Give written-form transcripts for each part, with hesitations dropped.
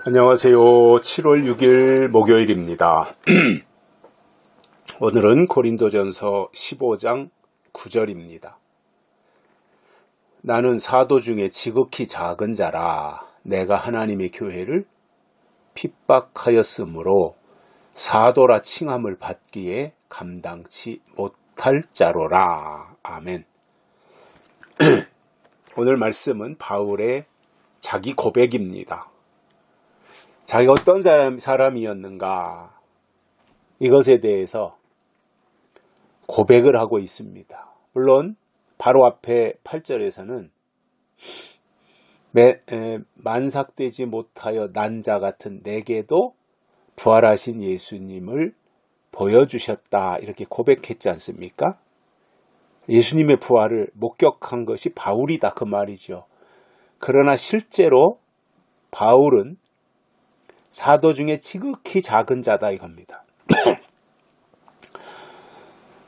안녕하세요. 7월 6일 목요일입니다. 오늘은 고린도전서 15장 9절입니다. 나는 사도 중에 지극히 작은 자라 내가 하나님의 교회를 핍박하였으므로 사도라 칭함을 받기에 감당치 못할 자로라. 아멘. 오늘 말씀은 바울의 자기 고백입니다. 자기가 어떤 사람이었는가 이것에 대해서 고백을 하고 있습니다. 물론 바로 앞에 8절에서는 만삭되지 못하여 난 자 같은 내게도 부활하신 예수님을 보여주셨다 이렇게 고백했지 않습니까? 예수님의 부활을 목격한 것이 바울이다 그 말이죠. 그러나 실제로 바울은 사도 중에 지극히 작은 자다 이겁니다.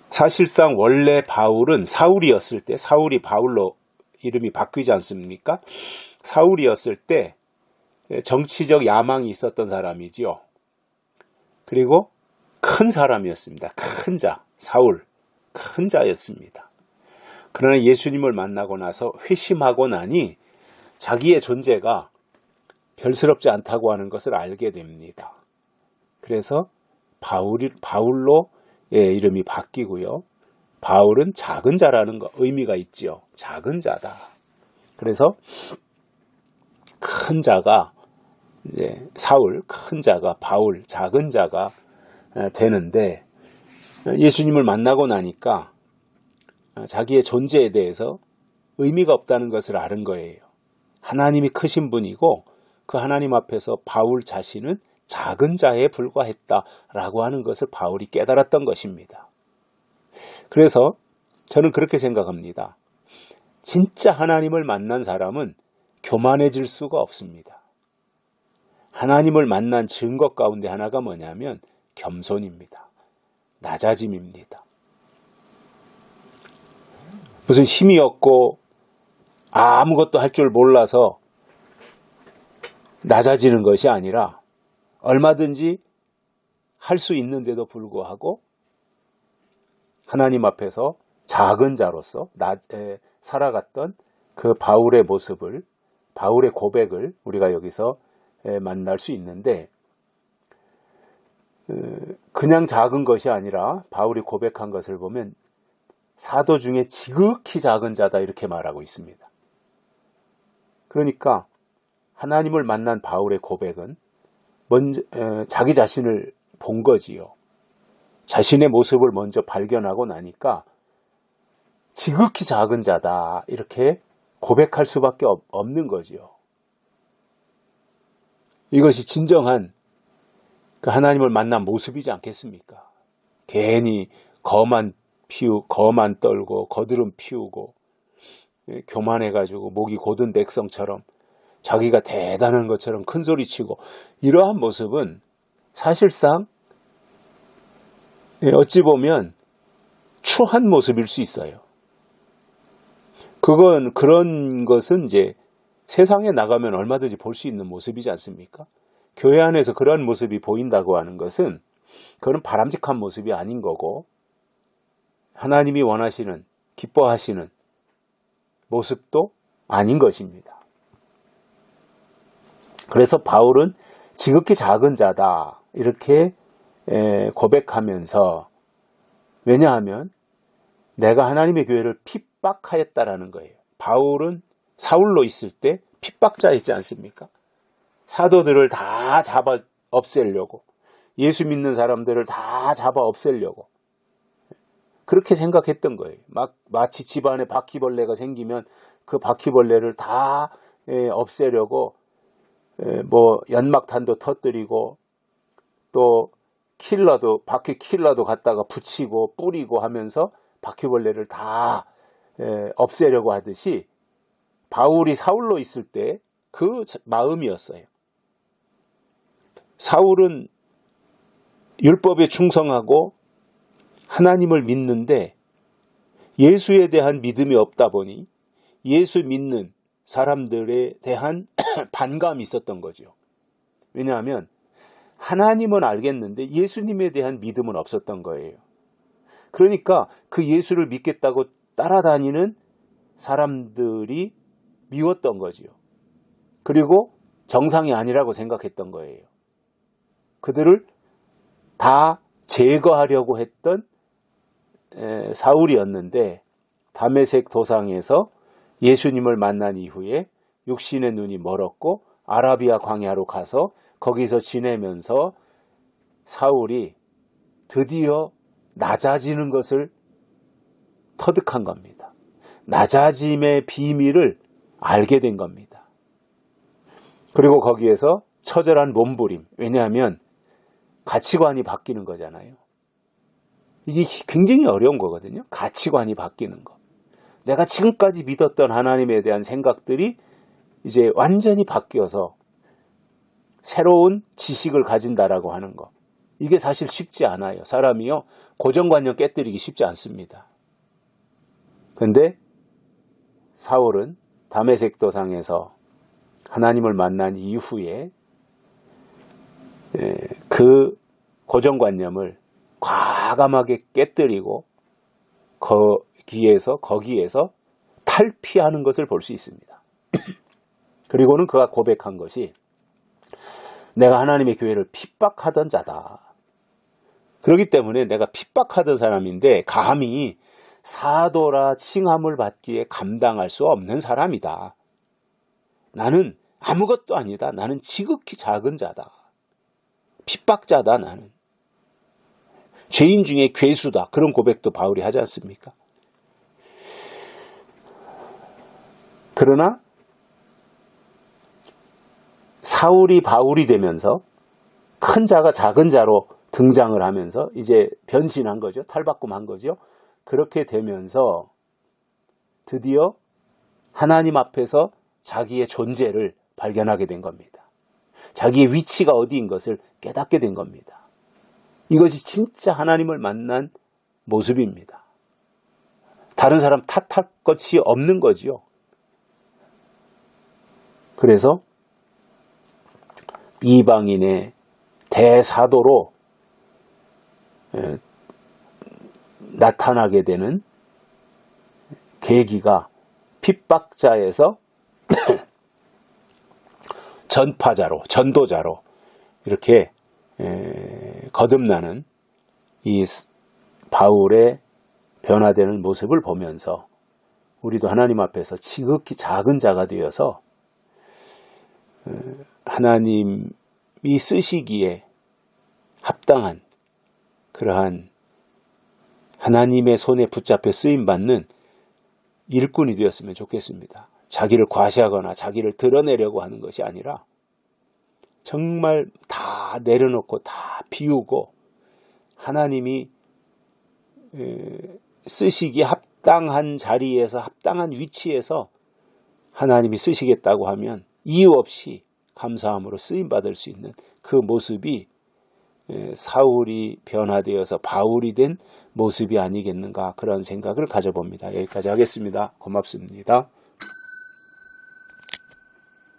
사실상 원래 바울은 사울이었을 때, 사울이 바울로 이름이 바뀌지 않습니까? 사울이었을 때 정치적 야망이 있었던 사람이지요. 그리고 큰 사람이었습니다. 큰 자, 사울, 큰 자였습니다. 그러나 예수님을 만나고 나서 회심하고 나니 자기의 존재가 별스럽지 않다고 하는 것을 알게 됩니다. 그래서 바울로 이름이 바뀌고요. 바울은 작은 자라는 의미가 있지요. 작은 자다. 그래서 큰 자가 사울, 큰 자가 바울, 작은 자가 되는데 예수님을 만나고 나니까 자기의 존재에 대해서 의미가 없다는 것을 아는 거예요. 하나님이 크신 분이고 그 하나님 앞에서 바울 자신은 작은 자에 불과했다라고 하는 것을 바울이 깨달았던 것입니다. 그래서 저는 그렇게 생각합니다. 진짜 하나님을 만난 사람은 교만해질 수가 없습니다. 하나님을 만난 증거 가운데 하나가 뭐냐면 겸손입니다. 낮아짐입니다. 무슨 힘이 없고 아무것도 할 줄 몰라서 낮아지는 것이 아니라 얼마든지 할 수 있는데도 불구하고 하나님 앞에서 작은 자로서 살아갔던 그 바울의 모습을, 바울의 고백을 우리가 여기서 만날 수 있는데 그냥 작은 것이 아니라 바울이 고백한 것을 보면 사도 중에 지극히 작은 자다 이렇게 말하고 있습니다. 그러니까 하나님을 만난 바울의 고백은 먼저 자기 자신을 본 거지요. 자신의 모습을 먼저 발견하고 나니까 지극히 작은 자다 이렇게 고백할 수밖에 없는 거지요. 이것이 진정한 그 하나님을 만난 모습이지 않겠습니까? 괜히 거만 떨고 거드름 피우고 교만해가지고 목이 곧은 백성처럼 자기가 대단한 것처럼 큰 소리치고 이러한 모습은 사실상 어찌 보면 추한 모습일 수 있어요. 그런 것은 이제 세상에 나가면 얼마든지 볼 수 있는 모습이지 않습니까? 교회 안에서 그런 모습이 보인다고 하는 것은 그건 바람직한 모습이 아닌 거고 하나님이 원하시는, 기뻐하시는 모습도 아닌 것입니다. 그래서 바울은 지극히 작은 자다 이렇게 고백하면서 왜냐하면 내가 하나님의 교회를 핍박하였다라는 거예요. 바울은 사울로 있을 때 핍박자이지 않습니까? 사도들을 다 잡아 없애려고 예수 믿는 사람들을 다 잡아 없애려고 그렇게 생각했던 거예요. 마치 집안에 바퀴벌레가 생기면 그 바퀴벌레를 다 없애려고 연막탄도 터뜨리고 또 바퀴 킬러도 갖다가 붙이고 뿌리고 하면서 바퀴벌레를 다 없애려고 하듯이 바울이 사울로 있을 때 그 마음이었어요. 사울은 율법에 충성하고 하나님을 믿는데 예수에 대한 믿음이 없다 보니 예수 믿는 사람들에 대한 반감이 있었던 거죠. 왜냐하면 하나님은 알겠는데 예수님에 대한 믿음은 없었던 거예요. 그러니까 그 예수를 믿겠다고 따라다니는 사람들이 미웠던 거지요. 그리고 정상이 아니라고 생각했던 거예요. 그들을 다 제거하려고 했던 사울이었는데 다메섹 도상에서 예수님을 만난 이후에 육신의 눈이 멀었고 아라비아 광야로 가서 거기서 지내면서 사울이 드디어 낮아지는 것을 터득한 겁니다. 낮아짐의 비밀을 알게 된 겁니다. 그리고 거기에서 처절한 몸부림, 왜냐하면 가치관이 바뀌는 거잖아요. 이게 굉장히 어려운 거거든요. 가치관이 바뀌는 거. 내가 지금까지 믿었던 하나님에 대한 생각들이 이제 완전히 바뀌어서 새로운 지식을 가진다라고 하는 거. 이게 사실 쉽지 않아요. 사람이요, 고정관념 깨뜨리기 쉽지 않습니다. 근데 사울은 다메섹 도상에서 하나님을 만난 이후에 그 고정관념을 과감하게 깨뜨리고 거기에서 탈피하는 것을 볼 수 있습니다. 그리고는 그가 고백한 것이 내가 하나님의 교회를 핍박하던 자다. 그렇기 때문에 내가 핍박하던 사람인데 감히 사도라 칭함을 받기에 감당할 수 없는 사람이다. 나는 아무것도 아니다. 나는 지극히 작은 자다. 핍박자다 나는. 죄인 중에 괴수다. 그런 고백도 바울이 하지 않습니까? 그러나 사울이 바울이 되면서 큰 자가 작은 자로 등장을 하면서 이제 변신한 거죠. 탈바꿈한 거죠. 그렇게 되면서 드디어 하나님 앞에서 자기의 존재를 발견하게 된 겁니다. 자기의 위치가 어디인 것을 깨닫게 된 겁니다. 이것이 진짜 하나님을 만난 모습입니다. 다른 사람 탓할 것이 없는 거지요. 그래서 이방인의 대사도로 나타나게 되는 계기가 핍박자에서 전파자로, 전도자로 이렇게 거듭나는 이 바울의 변화되는 모습을 보면서 우리도 하나님 앞에서 지극히 작은 자가 되어서 하나님이 쓰시기에 합당한 그러한 하나님의 손에 붙잡혀 쓰임받는 일꾼이 되었으면 좋겠습니다. 자기를 과시하거나 자기를 드러내려고 하는 것이 아니라 정말 다 내려놓고 다 비우고 하나님이 쓰시기에 합당한 자리에서 합당한 위치에서 하나님이 쓰시겠다고 하면 이유 없이 감사함으로 쓰임받을 수 있는 그 모습이 사울이 변화되어서 바울이 된 모습이 아니겠는가 그런 생각을 가져봅니다. 여기까지 하겠습니다. 고맙습니다.